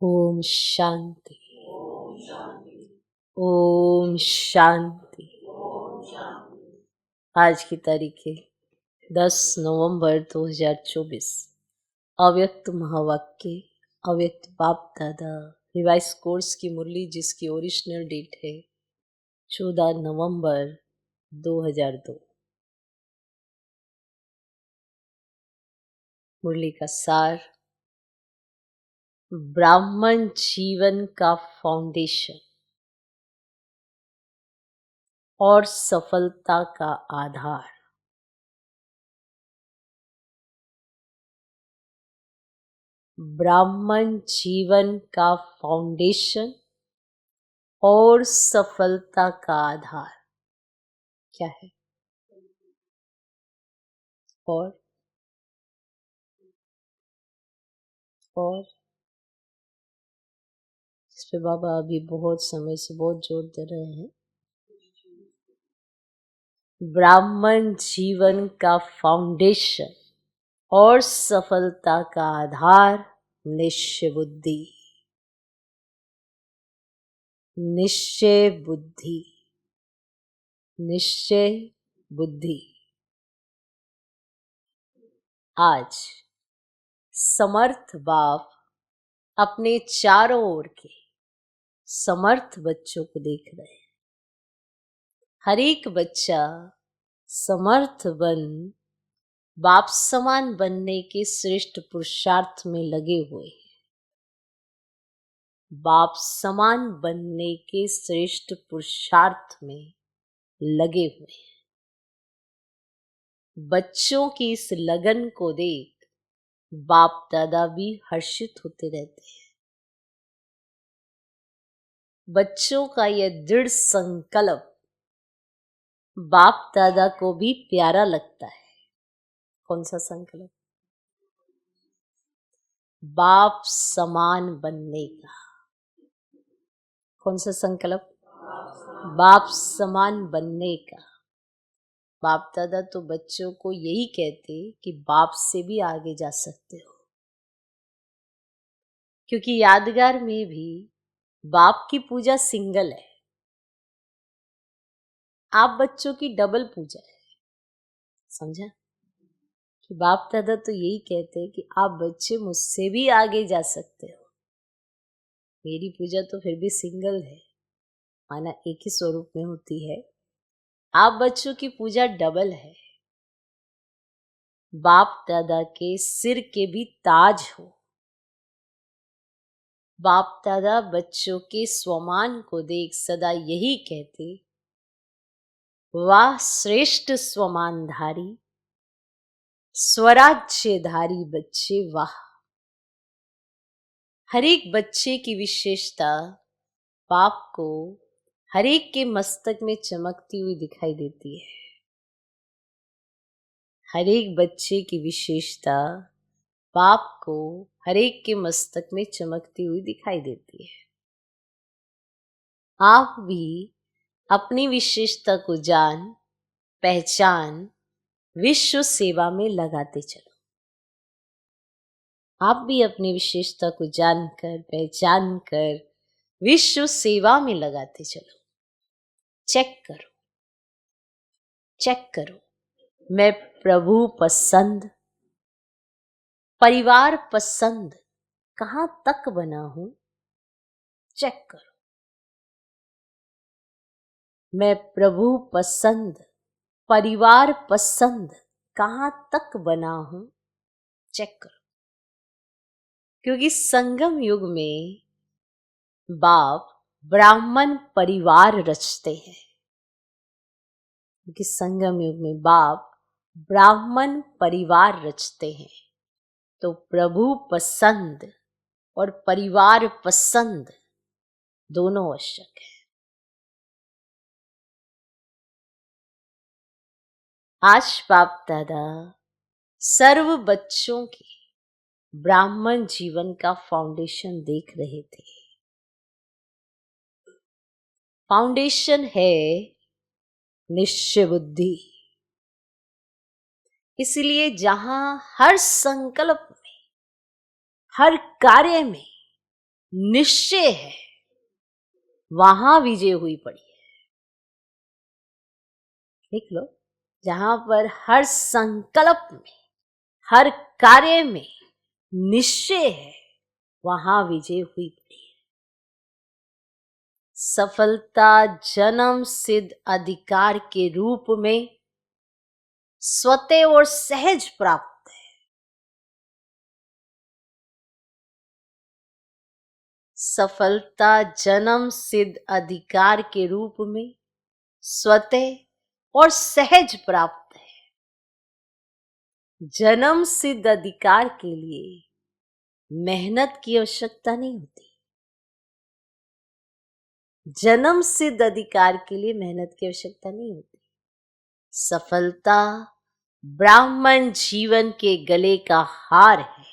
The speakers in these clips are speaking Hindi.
ओम शांति। ओम शांति। आज की तारीख है 10 नवंबर 2024। अव्यक्त महावाक्य, अव्यक्त बाप दादा रिवाइज कोर्स की मुरली, जिसकी ओरिजिनल डेट है 14 नवंबर 2002। मुरली का सार, ब्राह्मण जीवन का फाउंडेशन और सफलता का आधार। ब्राह्मण जीवन का फाउंडेशन और सफलता का आधार क्या है? और इस पे बाबा अभी बहुत समय से बहुत जोर दे रहे हैं। ब्राह्मण जीवन का फाउंडेशन और सफलता का आधार निश्चय बुद्धि। निश्चय बुद्धि, निश्चय बुद्धि। आज समर्थ बाप अपने चारों ओर के समर्थ बच्चों को देख रहे हैं। हर एक बच्चा समर्थ बन बाप समान बनने के श्रेष्ठ पुरुषार्थ में लगे हुए हैं। बाप समान बनने के श्रेष्ठ पुरुषार्थ में लगे हुए हैं। बच्चों की इस लगन को देख बाप दादा भी हर्षित होते रहते हैं। बच्चों का यह दृढ़ संकल्प बाप दादा को भी प्यारा लगता है। कौन सा संकल्प? बाप समान बनने का। कौन सा संकल्प? बाप समान बनने का। बाप दादा तो बच्चों को यही कहते कि बाप से भी आगे जा सकते हो, क्योंकि यादगार में भी बाप की पूजा सिंगल है, आप बच्चों की डबल पूजा है। समझा? कि बाप दादा तो यही कहते हैं कि आप बच्चे मुझसे भी आगे जा सकते हो। मेरी पूजा तो फिर भी सिंगल है, माना एक ही स्वरूप में होती है। आप बच्चों की पूजा डबल है। बाप दादा के सिर के भी ताज हो। बाप दादा बच्चों के स्वमान को देख सदा यही कहते, वाह श्रेष्ठ स्वमानधारी, स्वराज्यधारी बच्चे वाह। हर एक बच्चे की विशेषता बाप को हर एक के मस्तक में चमकती हुई दिखाई देती है। हर एक बच्चे की विशेषता बाप को हर एक के मस्तक में चमकती हुई दिखाई देती है। आप भी अपनी विशेषता को जान पहचान विश्व सेवा में लगाते चलो। आप भी अपनी विशेषता को जानकर पहचान कर विश्व सेवा में लगाते चलो। चेक करो, चेक करो, मैं प्रभु पसंद, परिवार पसंद कहाँ तक बना हूं। चेक करो, मैं प्रभु पसंद, परिवार पसंद कहाँ तक बना हूं। चेक करो, क्योंकि संगम युग में बाप ब्राह्मण परिवार रचते हैं। क्योंकि संगम युग में बाप ब्राह्मण परिवार रचते हैं, तो प्रभु पसंद और परिवार पसंद दोनों आवश्यक है। आज बाप दादा सर्व बच्चों के ब्राह्मण जीवन का फाउंडेशन देख रहे थे। फाउंडेशन है निश्चय बुद्धि। इसलिए जहां हर संकल्प में, हर कार्य में निश्चय है, वहां विजय हुई पड़ी है। देख लो, जहां पर हर संकल्प में, हर कार्य में निश्चय है, वहां विजय हुई पड़ी है। सफलता जन्म सिद्ध अधिकार के रूप में स्वतः और सहज प्राप्त है। सफलता जन्म सिद्ध अधिकार के रूप में स्वतः और सहज प्राप्त है। जन्म सिद्ध अधिकार के लिए मेहनत की आवश्यकता नहीं होती। जन्म सिद्ध अधिकार के लिए मेहनत की आवश्यकता नहीं होती। सफलता ब्राह्मण जीवन के गले का हार है।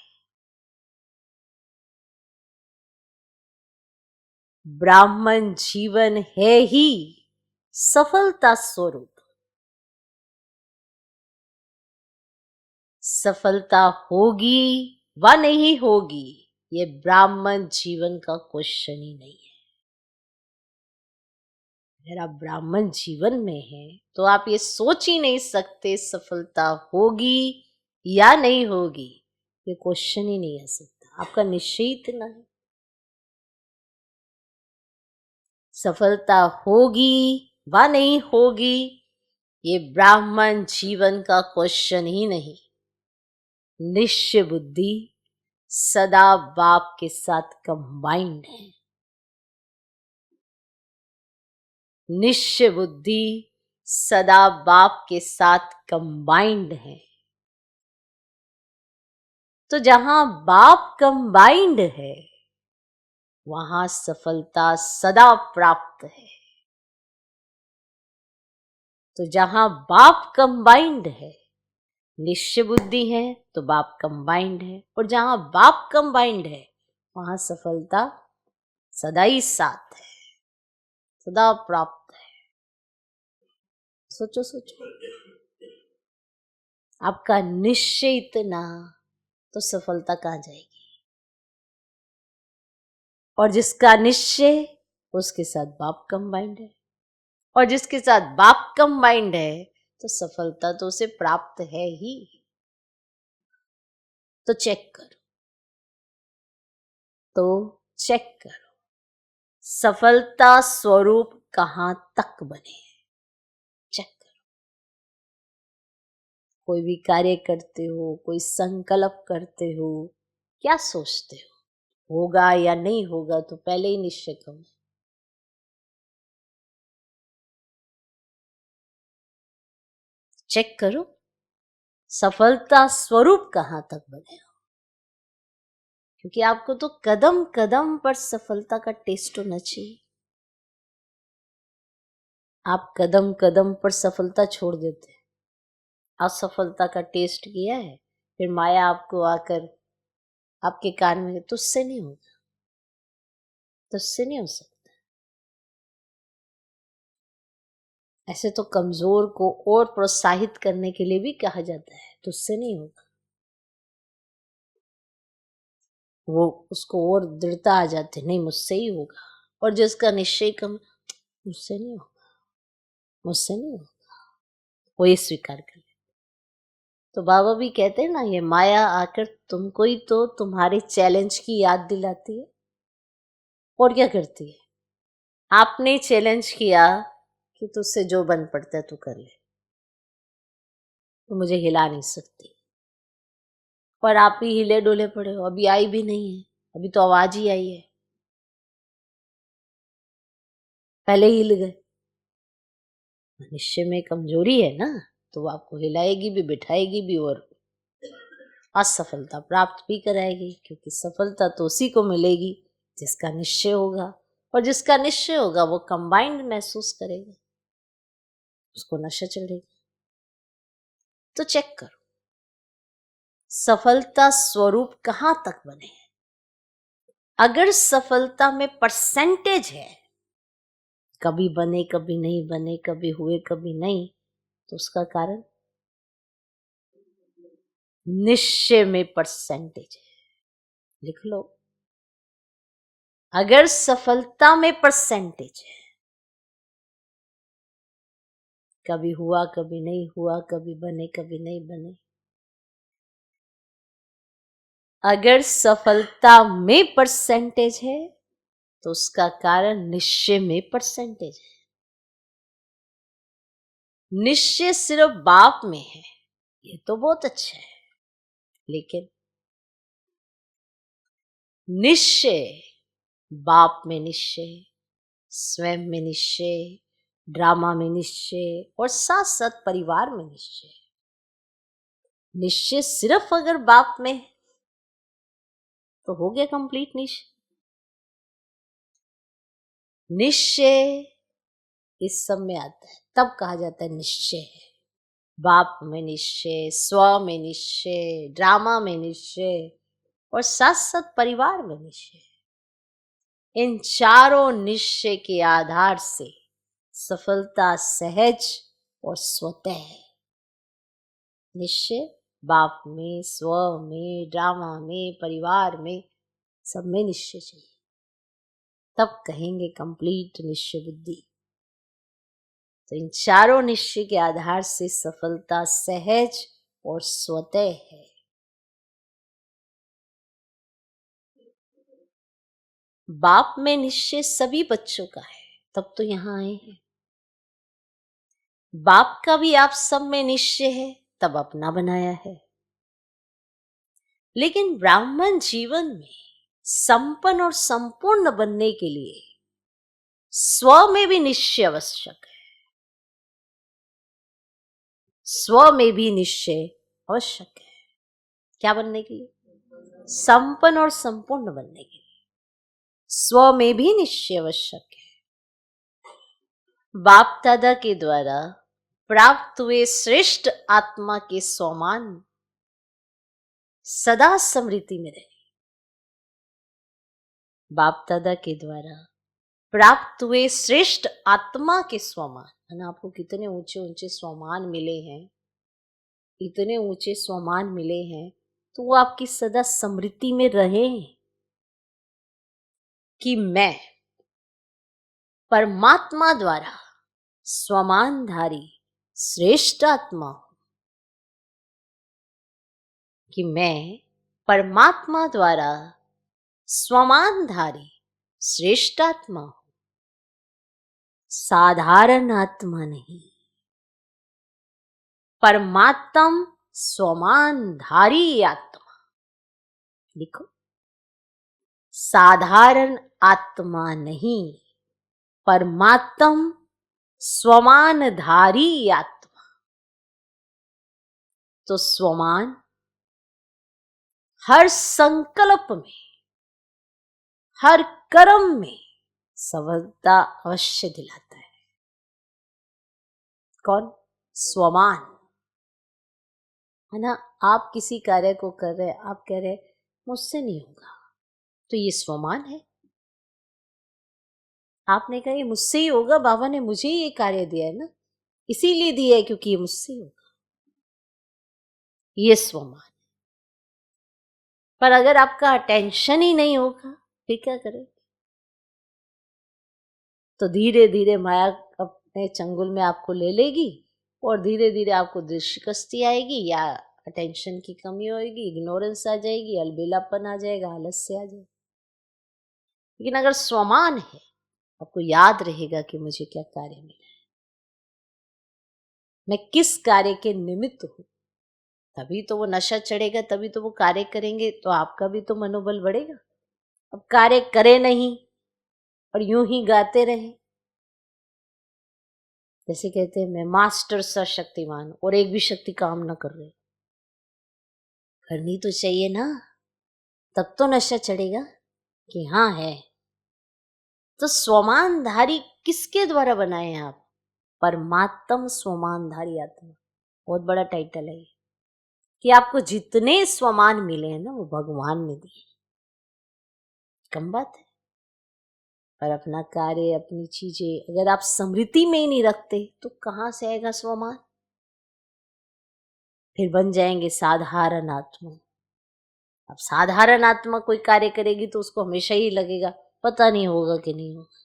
ब्राह्मण जीवन है ही सफलता स्वरूप। सफलता होगी व नहीं होगी, ये ब्राह्मण जीवन का क्वेश्चन ही नहीं है। अगर आप ब्राह्मण जीवन में हैं तो आप ये सोच ही नहीं सकते सफलता होगी या नहीं होगी, ये क्वेश्चन ही नहीं आ सकता। आपका निश्चय इतना है। सफलता होगी व नहीं होगी, ये ब्राह्मण जीवन का क्वेश्चन ही नहीं। निश्चय बुद्धि सदा बाप के साथ कंबाइंड है। निश्चय बुद्धि सदा बाप के साथ कंबाइंड है। तो जहां बाप कंबाइंड है, वहां सफलता सदा प्राप्त है। तो जहां बाप कंबाइंड है, निश्चय बुद्धि है, तो बाप कंबाइंड है। और जहां बाप कंबाइंड है, वहां सफलता सदा ही साथ है, सदा प्राप्त है। सोचो सोचो, आपका निश्चय इतना, तो सफलता कहां जाएगी? और जिसका निश्चय, उसके साथ बाप कंबाइंड है। और जिसके साथ बाप कंबाइंड है, तो सफलता तो उसे प्राप्त है ही। तो चेक करो, चेक करो सफलता स्वरूप कहां तक बने। चेक करो। कोई भी कार्य करते हो, कोई संकल्प करते हो, क्या सोचते हो? होगा या नहीं होगा, तो पहले ही निश्चय करो। चेक करो सफलता स्वरूप कहां तक बने हो। क्योंकि आपको तो कदम कदम पर सफलता का टेस्ट होना चाहिए। आप कदम कदम पर सफलता छोड़ देते हैं। असफलता का टेस्ट किया है, फिर माया आपको आकर आपके कान में, तुझसे नहीं होगा, तुझसे नहीं हो सकता। ऐसे तो कमजोर को और प्रोत्साहित करने के लिए भी कहा जाता है, तुझसे नहीं होगा। वो उसको और दृढ़ता आ जाती, नहीं मुझसे ही होगा। और जिसका निश्चय कम, मुझसे नहीं होगा, मुझसे नहीं होगा, वो ये स्वीकार कर। तो बाबा भी कहते हैं ना, ये माया आकर तुमको ही तो तुम्हारे चैलेंज की याद दिलाती है। और क्या करती है? आपने चैलेंज किया कि तुझसे जो बन पड़ता है तू कर ले, तो मुझे हिला नहीं सकती। पर आप ही हिले डोले पड़े हो, अभी आई भी नहीं है, अभी तो आवाज ही आई है, पहले ही हिल गए। मनुष्य में कमजोरी है ना, तो वो आपको हिलाएगी भी, बिठाएगी भी, और असफलता प्राप्त भी कराएगी। क्योंकि सफलता तो उसी को मिलेगी जिसका निश्चय होगा। और जिसका निश्चय होगा वो कंबाइंड महसूस करेगा, उसको नशा चढ़ेगा। तो चेक करो सफलता स्वरूप कहां तक बने हैं। अगर सफलता में परसेंटेज है, कभी बने कभी नहीं बने, कभी हुए कभी नहीं, तो उसका कारण निश्चय में परसेंटेज है। लिख लो, अगर सफलता में परसेंटेज है, कभी हुआ कभी नहीं हुआ, कभी बने कभी नहीं बने, अगर सफलता में परसेंटेज है तो उसका कारण निश्चय में परसेंटेज है। निश्चय सिर्फ बाप में है, ये तो बहुत अच्छा है, लेकिन निश्चय बाप में निश्चय, स्वयं में निश्चय, ड्रामा में निश्चय और साथ साथ परिवार में निश्चय। निश्चय सिर्फ अगर बाप में है तो हो गया कंप्लीट निश्चय। निश्चय इस सब में आता है, तब कहा जाता है निश्चय है। बाप में निश्चय, स्व में निश्चय, ड्रामा में निश्चय और साथ साथ परिवार में निश्चय। इन चारों निश्चय के आधार से सफलता सहज और स्वतः है। निश्चय बाप में, स्व में, ड्रामा में, परिवार में, सब में निश्चय चाहिए, तब कहेंगे कंप्लीट निश्चय बुद्धि। तो इन चारों निश्चय के आधार से सफलता सहज और स्वतः है। बाप में निश्चय सभी बच्चों का है, तब तो यहां आए हैं। बाप का भी आप सब में निश्चय है, तब अपना बनाया है। लेकिन ब्राह्मण जीवन में संपन्न और संपूर्ण बनने के लिए स्व में भी निश्चय आवश्यक है। स्व में भी निश्चय आवश्यक है। क्या बनने के लिए? संपन्न और संपूर्ण बनने के लिए स्व में भी निश्चय आवश्यक है। बाप दादा के द्वारा प्राप्त हुए श्रेष्ठ आत्मा के स्वमान सदा स्मृति में रहे। बाप दादा के द्वारा प्राप्त हुए श्रेष्ठ आत्मा के स्वमान, आपको कितने ऊंचे ऊंचे स्वमान मिले हैं, इतने ऊंचे स्वमान मिले हैं, तो वो आपकी सदा स्मृति में रहे कि मैं परमात्मा द्वारा स्वमानधारी श्रेष्ठ आत्मा हूं, कि मैं परमात्मा द्वारा स्वमानधारी श्रेष्ठ आत्मा हूं, साधारण आत्मा नहीं। परमात्म स्वमानधारी आत्मा, लिखो, साधारण आत्मा नहीं, परमात्म स्वमानधारी आत्मा। तो स्वमान हर संकल्प में, हर कर्म में सफलता अवश्य दिलाता है। कौन? स्वमान, है ना। आप किसी कार्य को कर रहे, आप कह रहे मुझसे नहीं होगा, तो ये स्वमान है। आपने कहा ये मुझसे ही होगा, बाबा ने मुझे ही ये कार्य दिया है ना, इसीलिए दिया है क्योंकि ये मुझसे ही होगा, ये स्वमान। पर अगर आपका अटेंशन ही नहीं होगा फिर क्या करें? तो धीरे धीरे माया अपने चंगुल में आपको ले लेगी और धीरे धीरे आपको दृष्टिकष्टि आएगी, या अटेंशन की कमी होगी, इग्नोरेंस आ जाएगी, अलबेलापन आ जाएगा, आलस्य आ जाएगा। लेकिन अगर स्वमान है, आपको याद रहेगा कि मुझे क्या कार्य मिला है, मैं किस कार्य के निमित्त हूं, तभी तो वो नशा चढ़ेगा, तभी तो वो कार्य करेंगे, तो आपका भी तो मनोबल बढ़ेगा। अब कार्य करे नहीं और यूं ही गाते रहे, जैसे कहते हैं मैं मास्टर सा शक्तिमान, और एक भी शक्ति काम ना कर रहे, करनी तो चाहिए ना, तब तो नशा चढ़ेगा कि हाँ है। तो स्वमानधारी किसके द्वारा बनाए हैं आप? परमात्म स्वमानधारी आत्मा। बहुत बड़ा टाइटल है ये, कि आपको जितने स्वमान मिले हैं ना वो भगवान ने दिए, कम बात है। पर अपना कार्य, अपनी चीजें अगर आप स्मृति में ही नहीं रखते तो कहां से आएगा स्वमान? फिर बन जाएंगे साधारण आत्मा। अब साधारण आत्मा कोई कार्य करेगी तो उसको हमेशा ही लगेगा पता नहीं होगा कि नहीं होगा,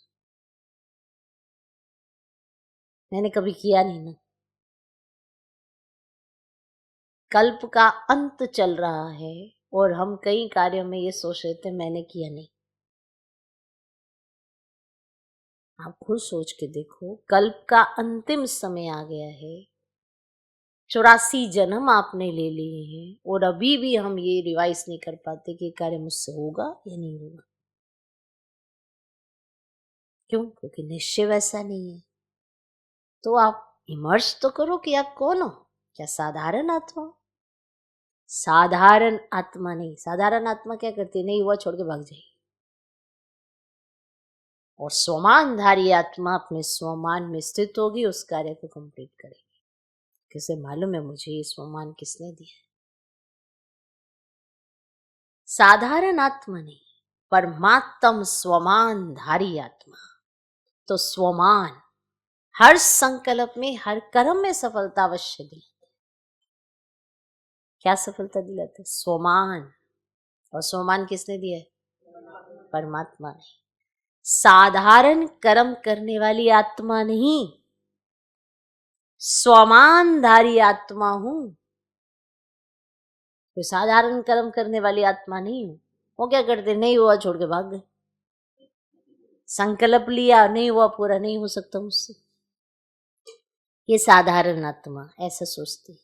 मैंने कभी किया नहीं ना। कल्प का अंत चल रहा है और हम कई कार्यों में ये सोच रहे थे मैंने किया नहीं। आप खुद सोच के देखो, कल्प का अंतिम समय आ गया है, 84 जन्म आपने ले लिए हैं और अभी भी हम ये रिवाइज नहीं कर पाते कि कार्य मुझसे होगा या नहीं होगा। क्यों? क्योंकि निश्चय वैसा नहीं है। तो आप इमर्ज तो करो कि आप कौन हो। क्या साधारण आत्मा? साधारण आत्मा नहीं। साधारण आत्मा क्या करती है? नहीं हुआ छोड़ के भाग जाएगी। और स्वमानधारी आत्मा अपने स्वमान में स्थित होगी, उस कार्य को कंप्लीट करेगी। किसे मालूम है मुझे ये स्वमान किसने दिया? साधारण आत्मा नहीं, परमात्म स्वमानधारी आत्मा। तो स्वमान हर संकल्प में, हर कर्म में सफलता अवश्य दिलाते। क्या सफलता दिलाते? स्वमान। और स्वमान किसने दिया है? परमात्मा ने। साधारण कर्म करने वाली आत्मा नहीं, स्वमानधारी आत्मा हूं। तो साधारण कर्म करने वाली आत्मा नहीं हूं। वो क्या करते? नहीं हुआ छोड़ के भाग गए। संकल्प लिया, नहीं हुआ पूरा, नहीं हो सकता मुझसे। ये साधारण आत्मा ऐसा सोचती,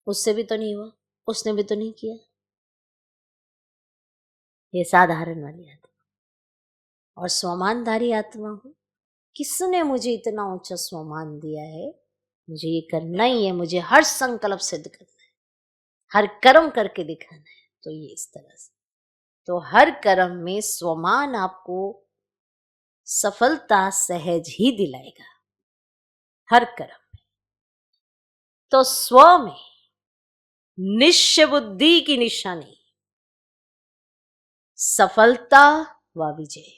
उससे भी तो नहीं हुआ, उसने भी तो नहीं किया। ये साधारण वाली आत्मा। और स्वमानधारी आत्मा हूं, किसने मुझे इतना ऊंचा स्वमान दिया है? मुझे ये करना ही है, मुझे हर संकल्प सिद्ध करना है, हर कर्म करके दिखाना है। तो ये इस तरह से, तो हर कर्म में स्वमान आपको सफलता सहज ही दिलाएगा, हर कर्म में। तो स्व में निश्चय बुद्धि की निशानी सफलता व विजय।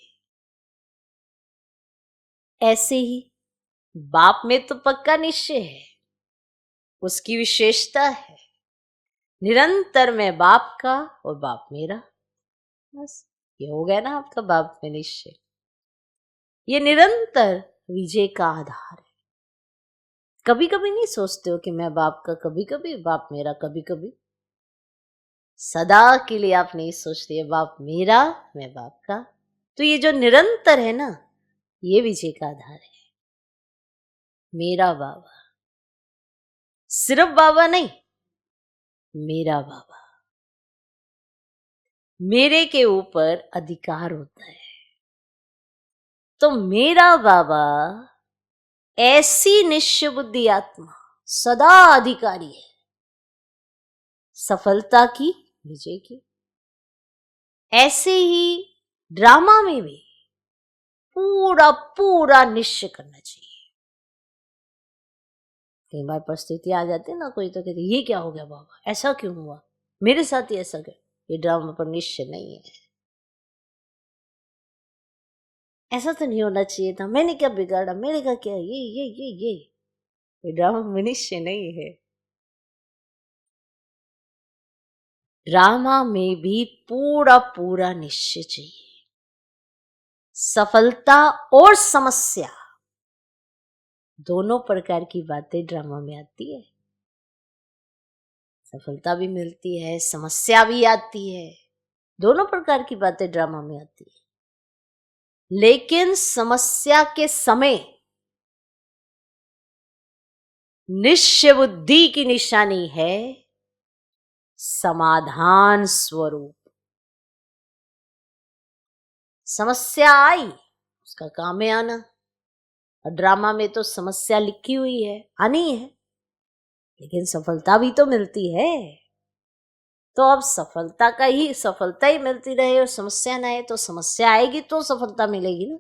ऐसे ही बाप में तो पक्का निश्चय है, उसकी विशेषता है निरंतर मैं बाप का और बाप मेरा। बस ये हो गया ना आपका बाप में निश्चय। ये निरंतर विजय का आधार है। कभी कभी नहीं सोचते हो कि मैं बाप का, कभी कभी बाप मेरा, कभी कभी। सदा के लिए आप नहीं सोचते बाप मेरा, मैं बाप का। तो ये जो निरंतर है ना, ये विजय का आधार है। मेरा बाबा, सिर्फ बाबा नहीं, मेरा बाबा। मेरे के ऊपर अधिकार होता है। तो मेरा बाबा ऐसी निश्चय बुद्धि आत्मा, सदा अधिकारी है सफलता की, विजय की। ऐसे ही ड्रामा में भी पूरा पूरा निश्चय करना चाहिए। कई बार परिस्थिति आ जाती है ना, कोई तो कहते ये क्या हो गया बाबा, ऐसा क्यों हुआ, मेरे साथ ही ऐसा क्यों? ये ड्रामा पर निश्चय नहीं है। ऐसा तो नहीं होना चाहिए था, मैंने क्या बिगाड़ा, मेरे का क्या, ये ड्रामा में निश्चय नहीं है। ड्रामा में भी पूरा पूरा निश्चय चाहिए। सफलता और समस्या दोनों प्रकार की बातें ड्रामा में आती है। सफलता भी मिलती है, समस्या भी आती है, दोनों प्रकार की बातें ड्रामा में आती है। लेकिन समस्या के समय निश्चय बुद्धि की निशानी है समाधान स्वरूप। समस्या आई, उसका काम है आना। और ड्रामा में तो समस्या लिखी हुई है, आनी है, लेकिन सफलता भी तो मिलती है। तो अब सफलता ही मिलती रहे और समस्या ना आए, तो समस्या आएगी तो सफलता मिलेगी ना।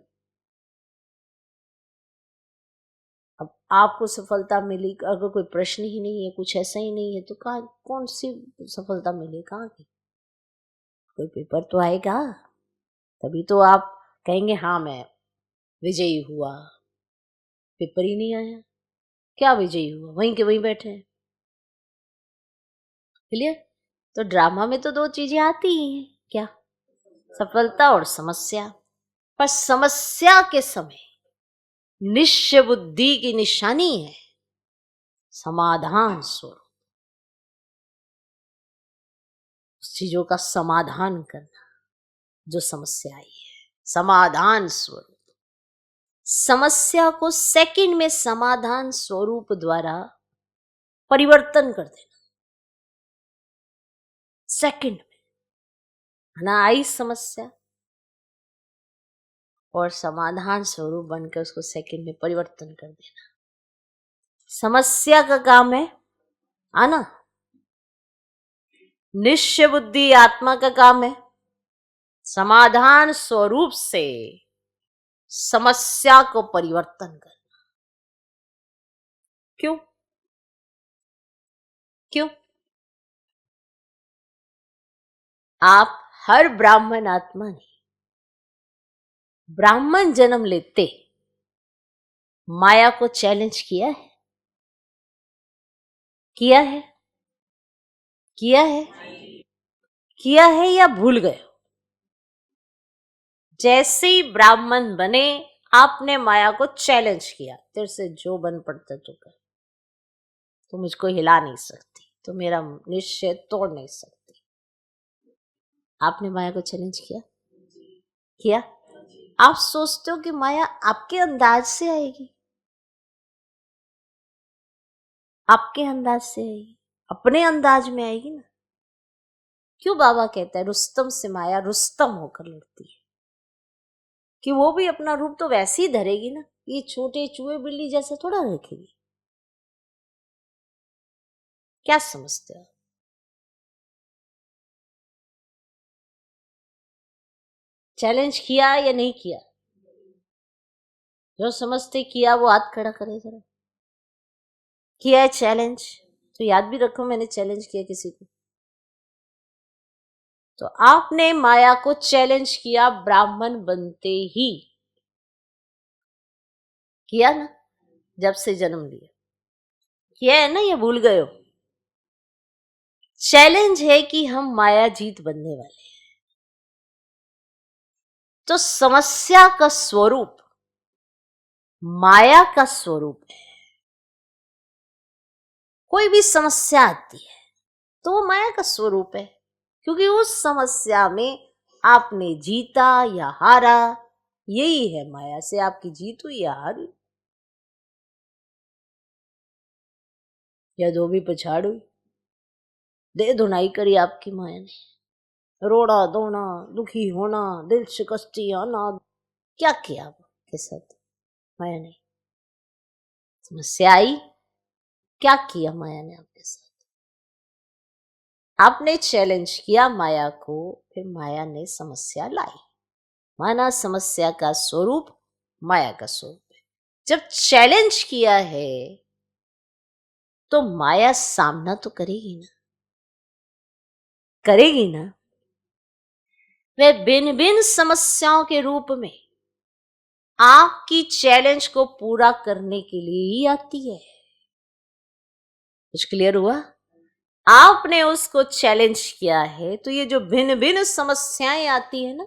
अब आपको सफलता मिली, अगर कोई प्रश्न ही नहीं है, कुछ ऐसा ही नहीं है, तो कहाँ, कौन सी सफलता मिले, कहाँ की? कोई पेपर तो आएगा, तभी तो आप कहेंगे हाँ मैं विजयी हुआ। पेपर ही नहीं आया, क्या विजयी हुआ? वहीं के वहीं बैठे हैं। क्लियर? तो ड्रामा में तो दो चीजें आती ही हैं, क्या? सफलता और समस्या। पर समस्या के समय निश्चय बुद्धि की निशानी है समाधान स्वरूप, चीजों का समाधान करना। जो समस्या आई है समाधान स्वरूप, समस्या को सेकंड में समाधान स्वरूप द्वारा परिवर्तन कर देना। सेकंड में ना आई समस्या और समाधान स्वरूप बनकर उसको सेकंड में परिवर्तन कर देना। समस्या का काम है आना, निश्चय बुद्धि आत्मा का काम है समाधान स्वरूप से समस्या को परिवर्तन करना। क्यों? क्यों? आप हर ब्राह्मण आत्मा ने ब्राह्मण जन्म लेते माया को चैलेंज किया है? किया है? किया है? किया है या भूल गए? जैसे ही ब्राह्मण बने आपने माया को चैलेंज किया, तेरे से जो बन पड़ता तो कर, तो मुझको हिला नहीं सकती, तो मेरा निश्चय तोड़ नहीं सकती। आपने माया को चैलेंज किया? किया? आप सोचते हो कि माया आपके अंदाज से आएगी? आपके अंदाज से आएगी, अपने अंदाज में आएगी ना। क्यों बाबा कहता है रुस्तम से माया रुस्तम होकर लड़ती है? कि वो भी अपना रूप तो वैसे ही धरेगी ना, ये छोटे चूहे बिल्ली जैसे थोड़ा रखेगी। क्या समझते हो? चैलेंज किया या नहीं किया? जो समझते किया वो हाथ खड़ा करे जरा। किया है चैलेंज तो याद भी रखो मैंने चैलेंज किया किसी को। तो आपने माया को चैलेंज किया ब्राह्मण बनते ही, किया ना? जब से जन्म लिया किया है ना, ये भूल गए हो? चैलेंज है कि हम माया जीत बनने वाले हैं। तो समस्या का स्वरूप माया का स्वरूप है। कोई भी समस्या आती है तो वो माया का स्वरूप है, क्योंकि उस समस्या में आपने जीता या हारा, यही है माया से आपकी जीत हुई या हार हुई, या धोबी पछाड़ हुई, दे धुनाई करी आपकी माया ने, रोना धोना, दुखी होना, दिल शिकस्ती आना, क्या किया आपके साथ माया ने? समस्या आई, क्या किया माया ने आपके साथ? आपने चैलेंज किया माया को, फिर माया ने समस्या लाई। माना समस्या का स्वरूप माया का स्वरूप है। जब चैलेंज किया है तो माया सामना तो करेगी ना, करेगी ना। वह भिन्न भिन्न समस्याओं के रूप में आपकी चैलेंज को पूरा करने के लिए ही आती है। कुछ क्लियर हुआ? आपने उसको चैलेंज किया है तो ये जो भिन्न भिन्न समस्याएं आती है ना,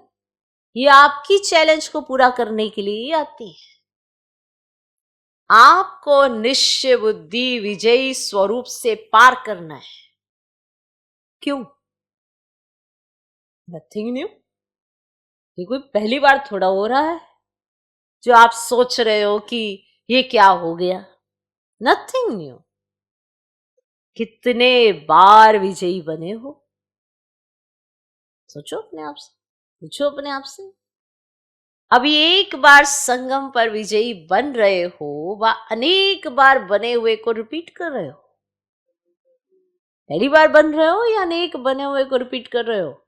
ये आपकी चैलेंज को पूरा करने के लिए ही आती है। आपको निश्चय बुद्धि विजयी स्वरूप से पार करना है। क्यों? Nothing new. ये कोई पहली बार थोड़ा हो रहा है जो आप सोच रहे हो कि ये क्या हो गया। Nothing new. कितने बार विजयी बने हो? सोचो अपने आप से, पूछो अपने आप से। अभी एक बार संगम पर विजयी बन रहे हो व अनेक बार बने हुए को रिपीट कर रहे हो? पहली बार बन रहे हो या अनेक बने हुए को रिपीट कर रहे हो?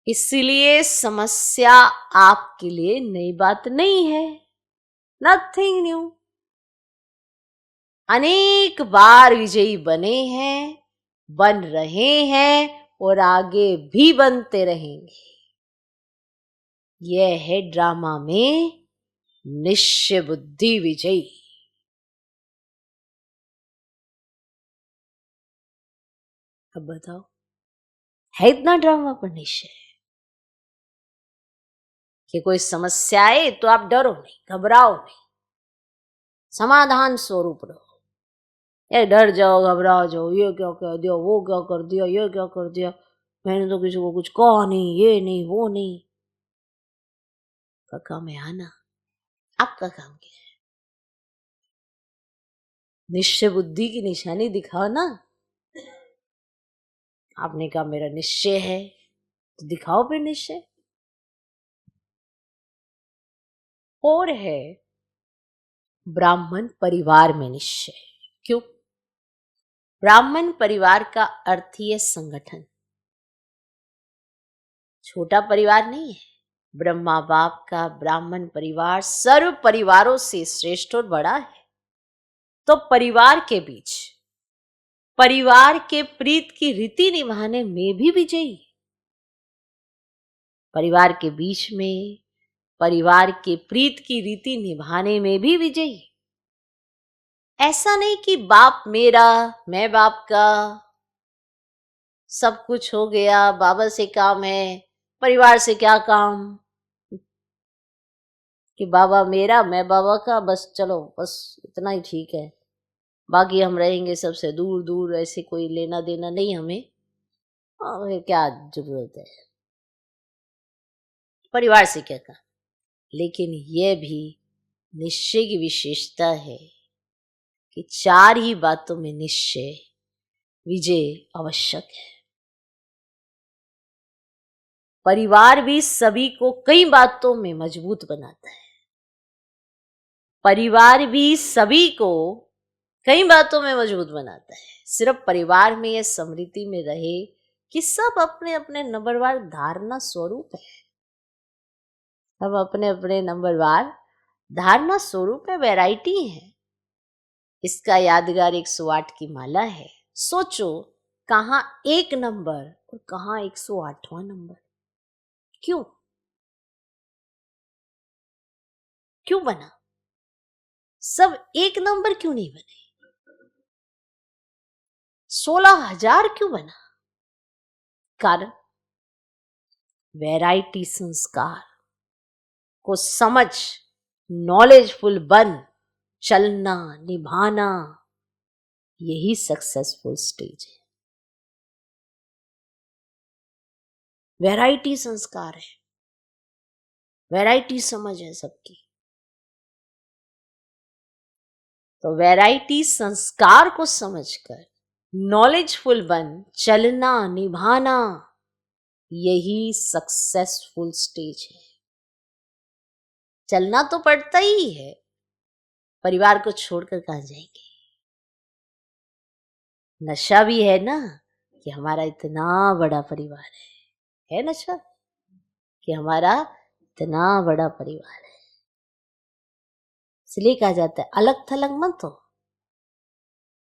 इसलिए समस्या आपके लिए नई बात नहीं है। Nothing new. अनेक बार विजयी बने हैं, बन रहे हैं और आगे भी बनते रहेंगे। यह है ड्रामा में निश्चय बुद्धि विजयी। अब बताओ, है इतना ड्रामा पर निश्चय? कि कोई समस्या आए तो आप डरो नहीं, घबराओ नहीं, समाधान स्वरूप रहो। ये डर जाओ, घबरा जाओ, ये क्या कह दिया, वो क्या कर दिया, ये क्या कर दिया, मैंने तो किसी को कुछ कहा नहीं, ये नहीं वो नहीं। का काम है आना, आपका काम क्या है? निश्चय बुद्धि की निशानी दिखाओ ना। आपने कहा मेरा निश्चय है, तो दिखाओ फिर निश्चय। और है ब्राह्मण परिवार में निश्चय। क्यों? ब्राह्मण परिवार का अर्थ ही है संगठन। छोटा परिवार नहीं है। ब्रह्मा बाप का ब्राह्मण परिवार सर्व परिवारों से श्रेष्ठ और बड़ा है। तो परिवार के बीच, परिवार के प्रीत की रीति निभाने में भी विजयी। परिवार के बीच में परिवार के प्रीत की रीति निभाने में भी विजयी। ऐसा नहीं कि बाप मेरा, मैं बाप का, सब कुछ हो गया, बाबा से काम है, परिवार से क्या काम, कि बाबा मेरा मैं बाबा का, बस चलो बस इतना ही ठीक है, बाकी हम रहेंगे सबसे दूर दूर, ऐसे कोई लेना देना नहीं हमें, और क्या जरूरत है, परिवार से क्या काम। लेकिन यह भी निश्चय की विशेषता है कि चार ही बातों में निश्चय विजय आवश्यक है। परिवार भी सभी को कई बातों में मजबूत बनाता है। परिवार भी सभी को कई बातों में मजबूत बनाता है। सिर्फ परिवार में यह समृद्धि में रहे कि सब अपने अपने नंबरवार धारणा स्वरूप है। सब अपने अपने नंबरवार धारणा स्वरूप है, वैरायटी है। इसका यादगार 108 की माला है। सोचो कहाँ एक नंबर और कहाँ 108वां नंबर। क्यों? क्यों बना? सब एक नंबर क्यों नहीं बने? 16,000 क्यों बना? कारण वैरायटी संस्कार को समझ, नॉलेजफुल बन, चलना, निभाना, यही सक्सेसफुल स्टेज है। वैरायटी संस्कार है, वैरायटी समझ है सबकी। तो वैरायटी संस्कार को समझकर नॉलेजफुल बन, चलना, निभाना, यही सक्सेसफुल स्टेज है। चलना तो पड़ता ही है, परिवार को छोड़कर कहाँ जाएंगे। नशा भी है ना कि हमारा इतना बड़ा परिवार है नशा कि हमारा इतना बड़ा परिवार है। इसलिए कहा जाता है अलग थलग मत हो,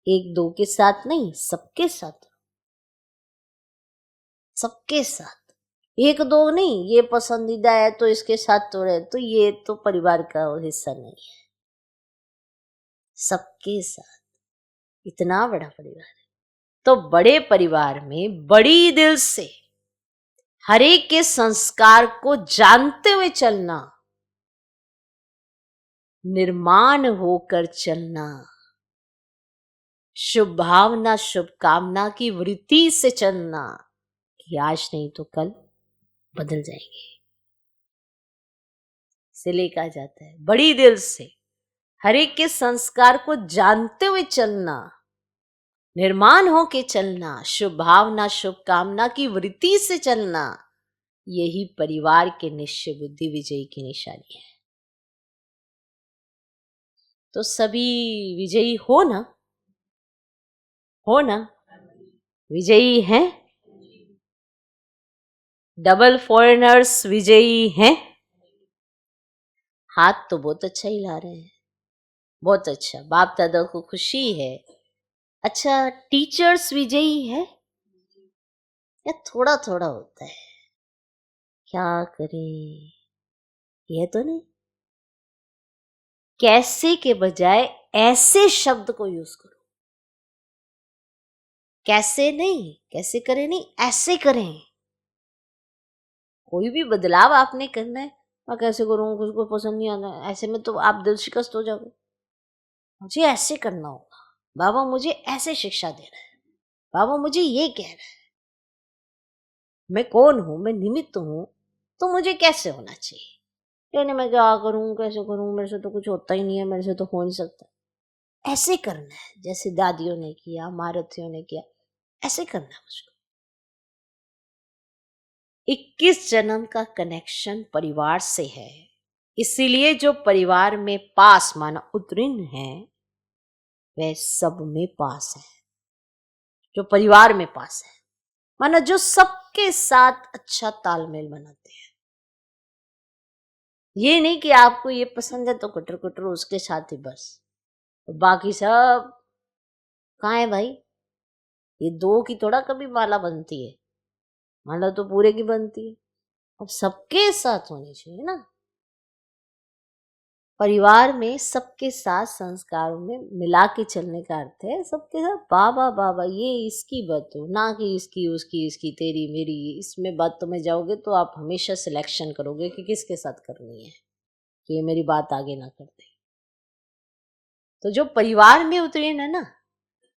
एक दो के साथ नहीं, सबके साथ, सबके साथ। एक दो नहीं, ये पसंदीदा है तो इसके साथ तो रहे, तो ये तो परिवार का हिस्सा नहीं है। सबके साथ, इतना बड़ा परिवार है। तो बड़े परिवार में बड़ी दिल से हर एक के संस्कार को जानते हुए चलना, निर्माण होकर चलना, शुभ भावना शुभकामना की वृत्ति से चलना कि आज नहीं तो कल बदल जाएंगे। इसलिए कहा जाता है बड़ी दिल से हर एक के संस्कार को जानते हुए चलना, निर्माण होके चलना, शुभ भावना शुभकामना की वृत्ति से चलना, यही परिवार के निश्चय बुद्धि विजयी की निशानी है। तो सभी विजयी हो ना, हो ना, विजयी हैं। डबल फॉरेनर्स विजयी हैं। हाथ तो बहुत अच्छा हिला रहे हैं, बहुत अच्छा, बाप दादा को खुशी है। अच्छा, टीचर्स विजयी है या थोड़ा थोड़ा होता है? क्या करें, यह तो नहीं। कैसे के बजाय ऐसे शब्द को यूज करो। कैसे नहीं, कैसे करें नहीं, ऐसे करें। कोई भी बदलाव आपने करना है मैं कैसे करूँ, कुछ को पसंद नहीं आता, ऐसे में तो आप दिल शिकस्त हो जाओगे। मुझे ऐसे करना होगा, बाबा मुझे ऐसे शिक्षा दे रहा है, बाबा मुझे ये कह रहा है, मैं कौन हूँ, मैं निमित्त हूँ, तो मुझे कैसे होना चाहिए। कहने मैं क्या करूँ, कैसे करूँ, मेरे से तो कुछ होता ही नहीं है, मेरे से तो हो नहीं सकता। ऐसे करना है जैसे दादियों ने किया, महारथियों ने किया, ऐसे करना है मुझको। 21 जन्म का कनेक्शन परिवार से है, इसीलिए जो परिवार में पास माना उत्तीर्ण है वह सब में पास है। जो परिवार में पास है माना जो सबके साथ अच्छा तालमेल बनाते हैं। ये नहीं कि आपको ये पसंद है तो कुटर कुटर उसके साथ ही बस, तो बाकी सब कहाँ है भाई। ये दो की थोड़ा कभी माला बनती है, माला तो पूरे की बनती है। अब सबके साथ होनी चाहिए ना। परिवार में सबके साथ संस्कारों में मिला के चलने का अर्थ है सबके साथ बाबा बाबा, ये इसकी बात हो ना कि इसकी उसकी इसकी तेरी मेरी, इसमें बातों में जाओगे तो आप हमेशा सिलेक्शन करोगे कि किसके साथ करनी है, कि ये मेरी बात आगे ना कर दे। तो जो परिवार में उत्तीर्ण है ना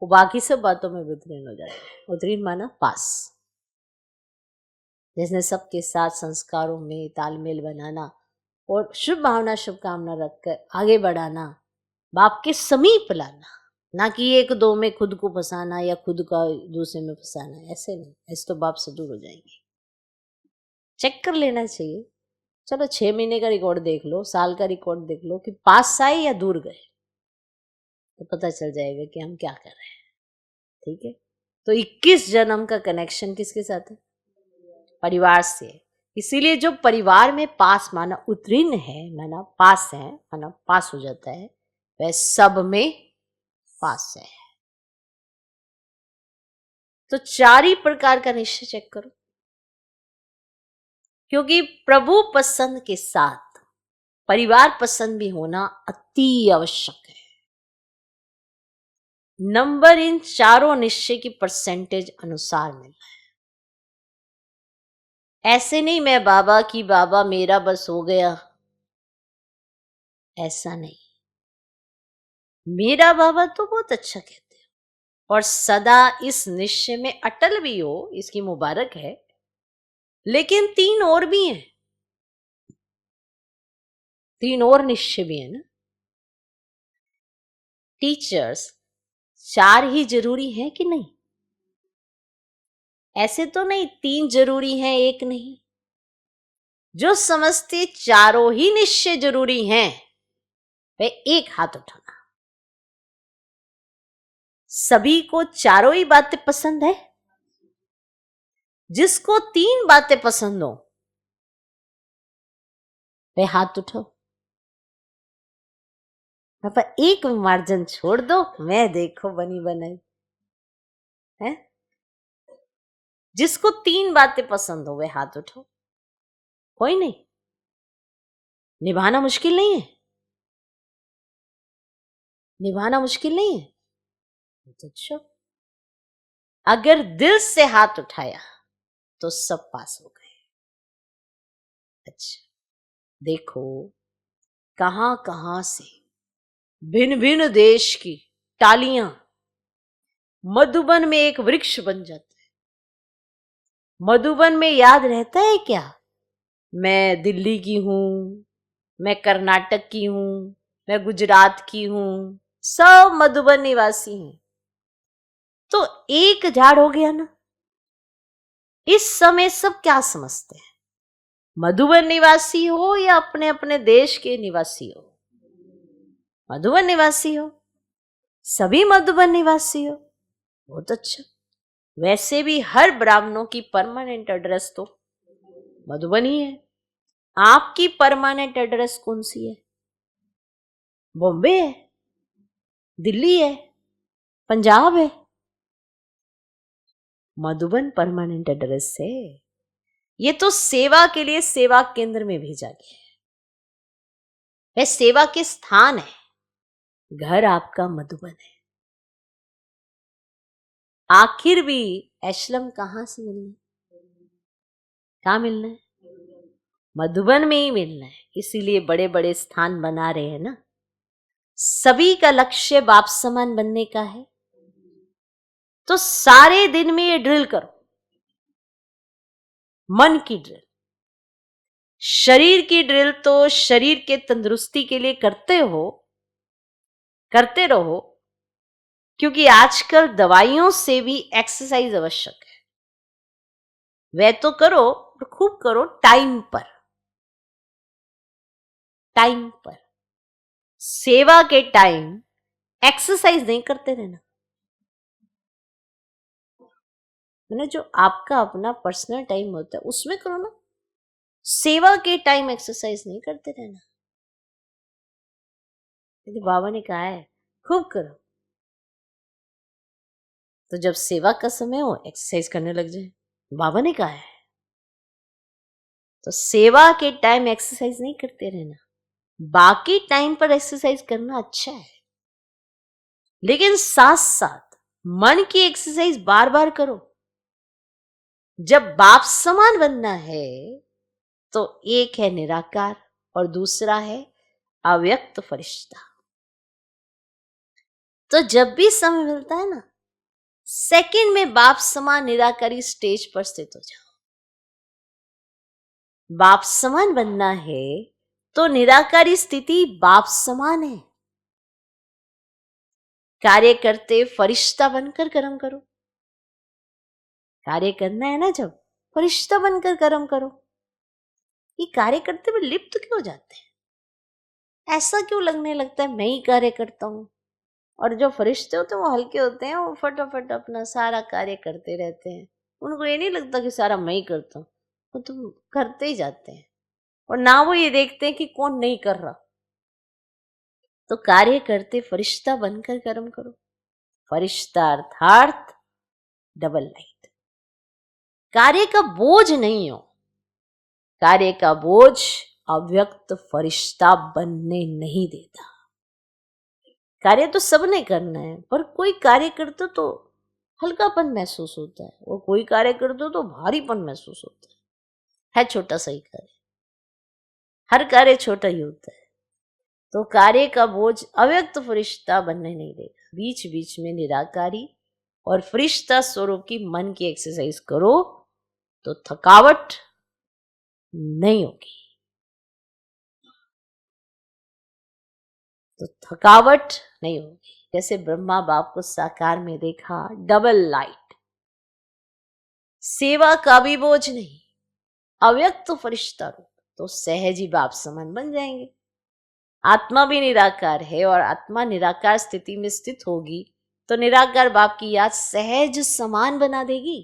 वो बाकी सब बातों में भी उत्तीर्ण हो जाता है। उत्तीर्ण माना पास, जिसने सबके साथ संस्कारों में तालमेल बनाना और शुभ भावना शुभकामना रखकर आगे बढ़ाना, बाप के समीप लाना, ना कि एक दो में खुद को फंसाना या खुद का दूसरे में फंसाना। ऐसे नहीं, ऐसे तो बाप से दूर हो जाएंगे। चेक कर लेना चाहिए, चलो 6 महीने का रिकॉर्ड देख लो, साल का रिकॉर्ड देख लो कि पास आए या दूर गए, तो पता चल जाएगा कि हम क्या कर रहे हैं। ठीक है, तो 21 जन्म का कनेक्शन किसके साथ है, परिवार से है। इसीलिए जो परिवार में पास माना उत्तीर्ण है, माना पास है, माना पास हो जाता है, वह सब में पास है। तो 4 ही प्रकार का निश्चय चेक करो, क्योंकि प्रभु पसंद के साथ परिवार पसंद भी होना अति आवश्यक है। नंबर इन चारों निश्चय की परसेंटेज अनुसार मिला है। ऐसे नहीं मैं बाबा की बाबा मेरा बस हो गया, ऐसा नहीं। मेरा बाबा तो बहुत अच्छा कहते हैं और सदा इस निश्चय में अटल भी हो, इसकी मुबारक है। लेकिन 3 और भी हैं, 3 और निश्चय भी है ना। टीचर्स 4 ही जरूरी है कि नहीं, ऐसे तो नहीं 3 जरूरी है 1 नहीं। जो समझते चारों ही निश्चय जरूरी हैं वे एक हाथ उठाना। सभी को चारों ही बातें पसंद है, जिसको 3 बातें पसंद हो वे हाथ उठाओ। पापा एक मार्जिन छोड़ दो, मैं देखो बनी बनाई है। जिसको 3 बातें पसंद हो वे हाथ उठाओ। कोई नहीं, निभाना मुश्किल नहीं है, निभाना मुश्किल नहीं है। अच्छा, अगर दिल से हाथ उठाया तो सब पास हो गए। अच्छा देखो, कहां कहां से भिन्न भिन्न देश की टालियां मधुबन में एक वृक्ष बन जाता है। मधुबन में याद रहता है क्या, मैं दिल्ली की हूं, मैं कर्नाटक की हूं, मैं गुजरात की हूं, सब मधुबन निवासी हैं। तो एक झाड़ हो गया ना। इस समय सब क्या समझते हैं, मधुबन निवासी हो या अपने अपने देश के निवासी हो, मधुबन निवासी हो, सभी मधुबन निवासी हो, बहुत अच्छा। वैसे भी हर ब्राह्मणों की परमानेंट एड्रेस तो मधुबन ही है। आपकी परमानेंट एड्रेस कौन सी है, बॉम्बे है, दिल्ली है, पंजाब है, मधुबन परमानेंट एड्रेस है। ये तो सेवा के लिए सेवा केंद्र में भेजा गया है, वह सेवा के स्थान है, घर आपका मधुबन है। आखिर भी एशलम कहां से मिलना है, कहां मिलना है, मधुबन में ही मिलना है, इसीलिए बड़े बड़े स्थान बना रहे हैं ना। सभी का लक्ष्य बाप समान बनने का है, तो सारे दिन में ये ड्रिल करो, मन की ड्रिल। शरीर की ड्रिल तो शरीर के तंदुरुस्ती के लिए करते हो, करते रहो, क्योंकि आजकल दवाइयों से भी एक्सरसाइज आवश्यक है। वह तो करो, खूब करो, टाइम पर, टाइम पर। सेवा के टाइम एक्सरसाइज नहीं करते रहना। मैंने जो आपका अपना पर्सनल टाइम होता है उसमें करो ना। सेवा के टाइम एक्सरसाइज नहीं करते रहना। यदि बाबा ने कहा है खूब करो, तो जब सेवा का समय हो एक्सरसाइज करने लग जाए। बाबा ने कहा है तो सेवा के टाइम एक्सरसाइज नहीं करते रहना, बाकी टाइम पर एक्सरसाइज करना अच्छा है, लेकिन साथ साथ मन की एक्सरसाइज बार बार करो। जब बाप समान बनना है तो एक है निराकार और दूसरा है अव्यक्त फरिश्ता। तो जब भी समय मिलता है ना, सेकंड में बाप समान निराकारी स्टेज पर स्थित हो जाओ। बाप समान बनना है तो निराकारी स्थिति बाप समान है। कार्य करते फरिश्ता बनकर कर्म करो। कार्य करना है ना, जब फरिश्ता बनकर कर्म करो। ये कार्य करते हुए लिप्त क्यों हो जाते हैं? ऐसा क्यों लगने लगता है मैं ही कार्य करता हूं? और जो फरिश्ते होते हैं वो हल्के होते हैं, वो फटाफट अपना सारा कार्य करते रहते हैं। उनको ये नहीं लगता कि सारा मैं ही करता हूँ, वो तो करते ही जाते हैं। और ना वो ये देखते हैं कि कौन नहीं कर रहा। तो कार्य करते फरिश्ता बनकर कर्म करो। फरिश्ता अर्थात डबल लाइट। कार्य का बोझ नहीं हो। कार्य का बोझ अव्यक्त फरिश्ता बनने नहीं देता। कार्य तो सबने करना है, पर कोई कार्य करते तो हल्कापन महसूस होता है और कोई कार्य करते तो भारीपन महसूस होता है छोटा सा ही कार्य। हर कार्य छोटा ही होता है। तो कार्य का बोझ अव्यक्त फरिश्ता बनने नहीं देगा। बीच बीच में निराकारी और फरिश्ता स्वरूप की मन की एक्सरसाइज करो तो थकावट नहीं होगी। तो थकावट नहीं होगी। जैसे ब्रह्मा बाप को साकार में देखा, डबल लाइट, सेवा का भी बोझ नहीं, अव्यक्त फरिश्ता रूप, तो सहज ही बाप समान बन जाएंगे। आत्मा भी निराकार है और आत्मा निराकार स्थिति में स्थित होगी तो निराकार बाप की याद सहज समान बना देगी।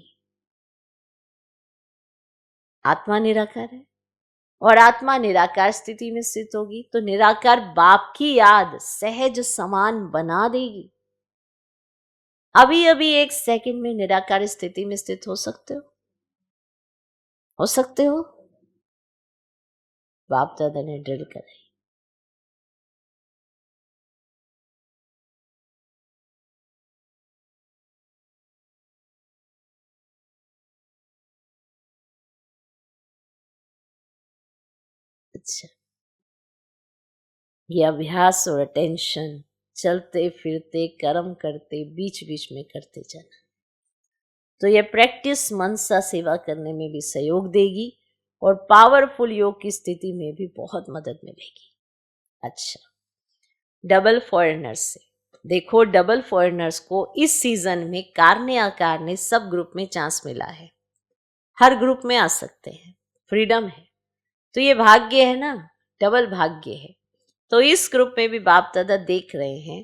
आत्मा निराकार है और आत्मा निराकार स्थिति में स्थित होगी तो निराकार बाप की याद सहज समान बना देगी। अभी अभी एक सेकंड में निराकार स्थिति में स्थित हो सकते हो सकते हो। बाप दादा ने ड्रिल कराई। अच्छा, ये अभ्यास और अटेंशन चलते फिरते कर्म करते बीच बीच में करते जाना, तो यह प्रैक्टिस मनसा सेवा करने में भी सहयोग देगी और पावरफुल योग की स्थिति में भी बहुत मदद मिलेगी। अच्छा, डबल फॉरेनर्स से देखो, डबल फॉरेनर्स को इस सीजन में कारने अकारने सब ग्रुप में चांस मिला है। हर ग्रुप में आ सकते हैं, फ्रीडम है। तो ये भाग्य है ना, डबल भाग्य है। तो इस ग्रुप में भी बाप दादा देख रहे हैं,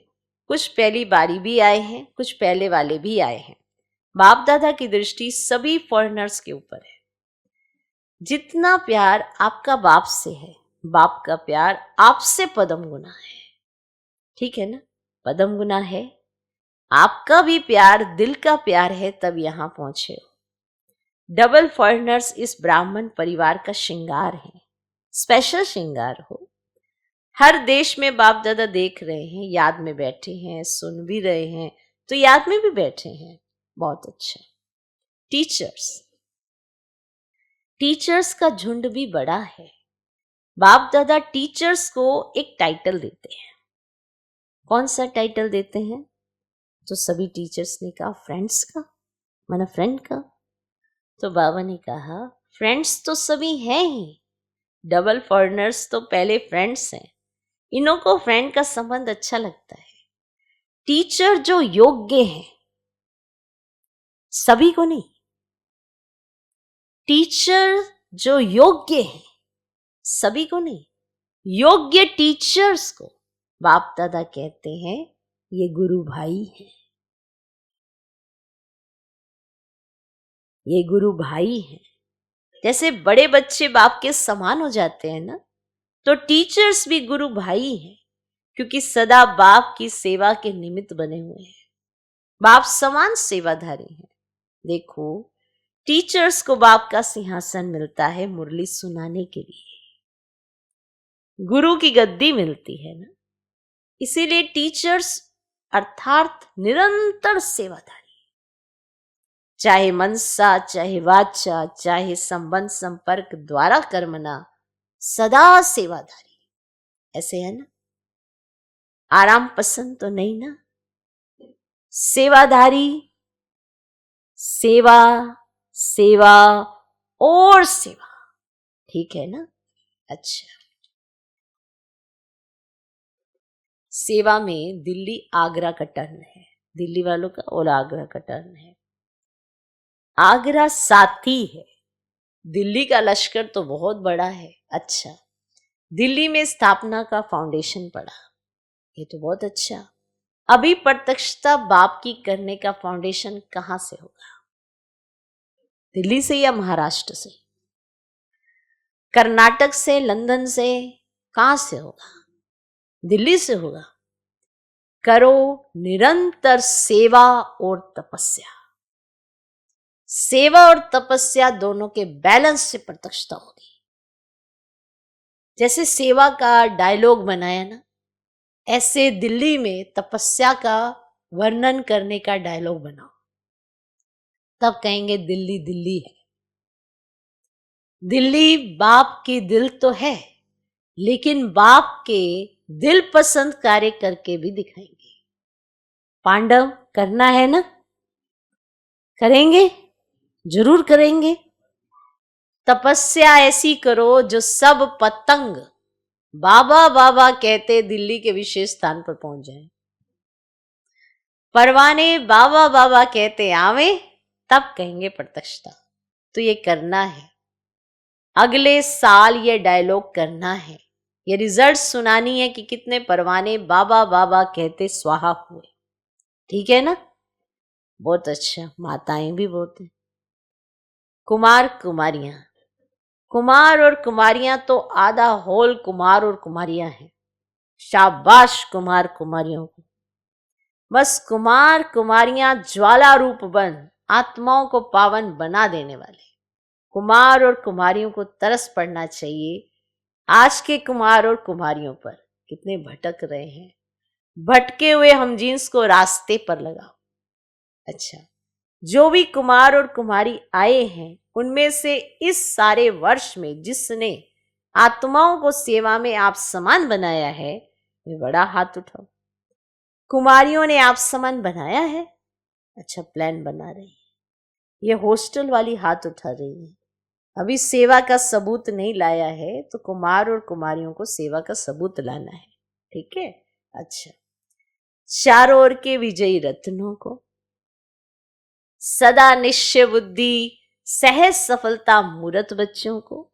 कुछ पहली बारी भी आए हैं, कुछ पहले वाले भी आए हैं। बाप दादा की दृष्टि सभी फॉरेनर्स के ऊपर है। जितना प्यार आपका बाप से है, बाप का प्यार आपसे पदम गुना है। ठीक है ना, पदम गुना है। आपका भी प्यार दिल का प्यार है, तब यहां पहुंचे हो। डबल फॉरेनर्स इस ब्राह्मण परिवार का श्रृंगार है, स्पेशल श्रृंगार हो। हर देश में बाप दादा देख रहे हैं, याद में बैठे हैं, सुन भी रहे हैं, तो याद में भी बैठे हैं। बहुत अच्छा। टीचर्स का झुंड भी बड़ा है। बाप दादा टीचर्स को एक टाइटल देते हैं। कौन सा टाइटल देते हैं? तो सभी टीचर्स ने कहा फ्रेंड्स का, माना फ्रेंड का। तो बाबा ने कहा फ्रेंड्स तो सभी हैं ही, डबल फॉरेनर्स तो पहले फ्रेंड्स हैं, इन्हों को फ्रेंड का संबंध अच्छा लगता है। टीचर जो योग्य हैं, सभी को नहीं, टीचर जो योग्य हैं सभी को नहीं, योग्य टीचर्स को बाप दादा कहते हैं ये गुरु भाई है, ये गुरु भाई है। जैसे बड़े बच्चे बाप के समान हो जाते हैं ना, तो टीचर्स भी गुरु भाई हैं, क्योंकि सदा बाप की सेवा के निमित्त बने हुए हैं, बाप समान सेवाधारी हैं। देखो टीचर्स को बाप का सिंहासन मिलता है मुरली सुनाने के लिए, गुरु की गद्दी मिलती है ना, इसीलिए टीचर्स अर्थात निरंतर सेवाधारी, चाहे मनसा, चाहे वाचा, चाहे संबंध संपर्क द्वारा कर्मना, सदा सेवाधारी। ऐसे है ना, आराम पसंद तो नहीं ना, सेवाधारी, सेवा, सेवा और सेवा, ठीक है ना। अच्छा, सेवा में दिल्ली आगरा का टर्न है, दिल्ली वालों का और आगरा का टर्न है। आगरा साथी है, दिल्ली का लश्कर तो बहुत बड़ा है। अच्छा, दिल्ली में स्थापना का फाउंडेशन पड़ा, ये तो बहुत अच्छा। अभी प्रत्यक्षता बाप की करने का फाउंडेशन कहां से होगा? दिल्ली से या महाराष्ट्र से, कर्नाटक से, लंदन से, कहां से होगा? दिल्ली से होगा। करो निरंतर सेवा और तपस्या, सेवा और तपस्या दोनों के बैलेंस से प्रत्यक्षता होगी। जैसे सेवा का डायलॉग बनाया ना, ऐसे दिल्ली में तपस्या का वर्णन करने का डायलॉग बनाओ, तब कहेंगे दिल्ली दिल्ली है। दिल्ली बाप की दिल तो है, लेकिन बाप के दिल पसंद कार्य करके भी दिखाएंगे। पांडव करना है ना, करेंगे, जरूर करेंगे। तपस्या ऐसी करो जो सब पतंग बाबा बाबा कहते दिल्ली के विशेष स्थान पर पहुंच जाए। परवाने बाबा बाबा कहते आवे, तब कहेंगे प्रत्यक्षता। तो ये करना है, अगले साल ये डायलॉग करना है, ये रिजल्ट सुनानी है कि कितने परवाने बाबा बाबा कहते स्वाहा हुए। ठीक है ना, बहुत अच्छा। माताएं भी बहुत है, कुमार कुमारियां, कुमार और कुमारियां तो आधा होल कुमार और कुमारियां हैं। शाबाश कुमार कुमारियों को। बस कुमार कुमारियां ज्वाला रूप बन आत्माओं को पावन बना देने वाले। कुमार और कुमारियों को तरस पड़ना चाहिए आज के कुमार और कुमारियों पर, कितने भटक रहे हैं। भटके हुए हम जींस को रास्ते पर लगाओ। अच्छा, जो भी कुमार और कुमारी आए हैं उनमें से इस सारे वर्ष में जिसने आत्माओं को सेवा में आप समान बनाया है, वे बड़ा हाथ उठाओ। कुमारियों ने आप समान बनाया है? अच्छा, प्लान बना रही है। ये हॉस्टल वाली हाथ उठा रही है, अभी सेवा का सबूत नहीं लाया है, तो कुमार और कुमारियों को सेवा का सबूत लाना है। ठीक है। अच्छा, चारों ओर के विजयी रत्नों को, सदा निश्चय बुद्धि सहज सफलता मूर्त बच्चों को,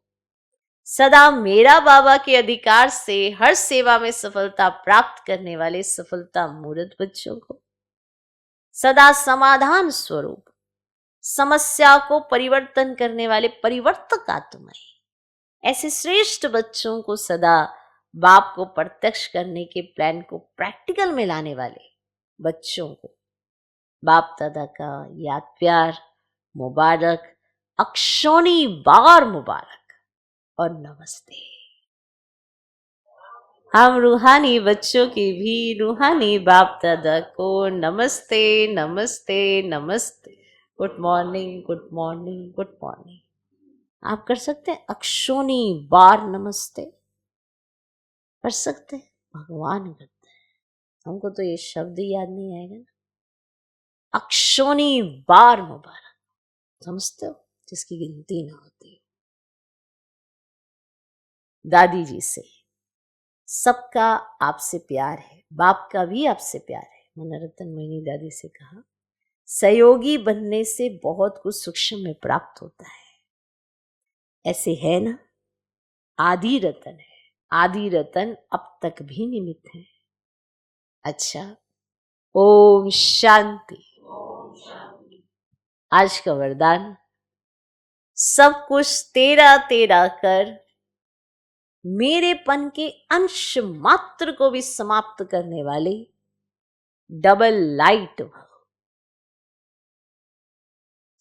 सदा मेरा बाबा के अधिकार से हर सेवा में सफलता प्राप्त करने वाले सफलता मूर्त बच्चों को, सदा समाधान स्वरूप समस्या को परिवर्तन करने वाले परिवर्तक आत्माएं, ऐसे श्रेष्ठ बच्चों को, सदा बाप को प्रत्यक्ष करने के प्लान को प्रैक्टिकल में लाने वाले बच्चों को बाप दादा का याद प्यार मुबारक, अक्षोनी बार मुबारक और नमस्ते। हम रूहानी बच्चों की भी रूहानी बाप दादा को नमस्ते नमस्ते नमस्ते। Good morning good morning good morning. आप कर सकते हैं अक्षोनी बार नमस्ते। पढ़ सकते हैं, भगवान करते हैं। हमको तो ये शब्द ही याद नहीं आएगा ना। अक्षोनी बार मुबारक, समझते हो, जिसकी गिनती ना होती। दादी जी से सबका आपसे प्यार है, बाप का भी आपसे प्यार है। मनोरत्न मोहिनी दादी से कहा, सहयोगी बनने से बहुत कुछ सूक्ष्म में प्राप्त होता है। ऐसे है ना, आदि रतन है, आदि रतन अब तक भी निमित्त है। अच्छा, ओम शांति। आज का वरदान, सब कुछ तेरा तेरा कर, मेरेपन के अंश मात्र को भी समाप्त करने वाले डबल लाइट।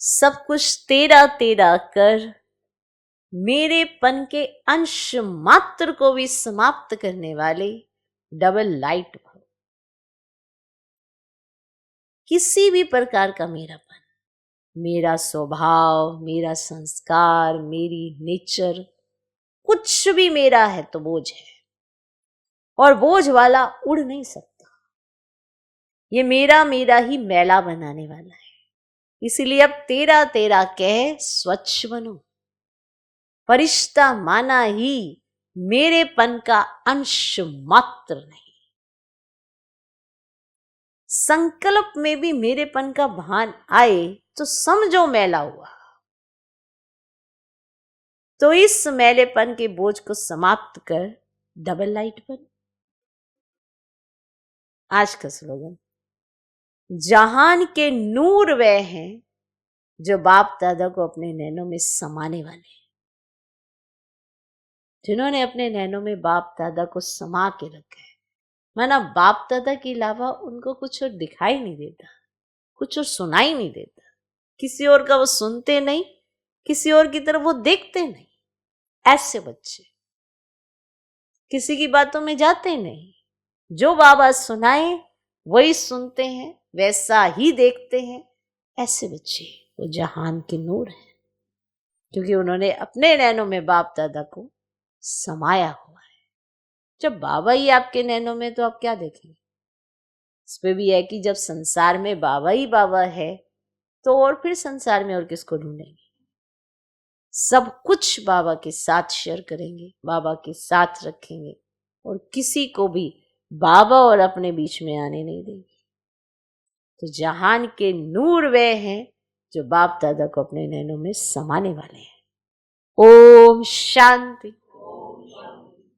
सब कुछ तेरा तेरा कर, मेरेपन के अंश मात्र को भी समाप्त करने वाले डबल लाइट। किसी भी प्रकार का मेरापन, मेरा स्वभाव, मेरा संस्कार, मेरी नेचर, कुछ भी मेरा है तो बोझ है, और बोझ वाला उड़ नहीं सकता। ये मेरा मेरा ही मैला बनाने वाला है। इसीलिए अब तेरा तेरा कह स्वच्छ बनो। परिश्ता माना ही मेरेपन का अंश मात्र नहीं। संकल्प में भी मेरेपन का भान आए तो समझो मैला हुआ। तो इस मैलेपन के बोझ को समाप्त कर डबल लाइट बन। आज का स्लोगन, जहान के नूर वह हैं जो बाप दादा को अपने नैनों में समाने वाले, जिन्होंने अपने नैनों में बाप दादा को समा के रखा है। माना बाप दादा के अलावा उनको कुछ और दिखाई नहीं देता, कुछ और सुनाई नहीं देता, किसी और का वो सुनते नहीं, किसी और की तरफ वो देखते नहीं। ऐसे बच्चे किसी की बातों में जाते नहीं, जो बाबा सुनाए वही सुनते हैं, वैसा ही देखते हैं। ऐसे बच्चे वो जहान के नूर हैं, क्योंकि उन्होंने अपने नैनों में बाप दादा को समाया हुआ है। जब बाबा ही आपके नैनों में, तो आप क्या देखेंगे? इस पे भी है कि जब संसार में बाबा ही बाबा है, तो और फिर संसार में और किसको ढूंढेंगे? सब कुछ बाबा के साथ शेयर करेंगे, बाबा के साथ रखेंगे, और किसी को भी बाबा और अपने बीच में आने नहीं देंगे। तो जहान के नूर वे हैं जो बाप दादा को अपने नैनों में समाने वाले हैं। ओम शांति।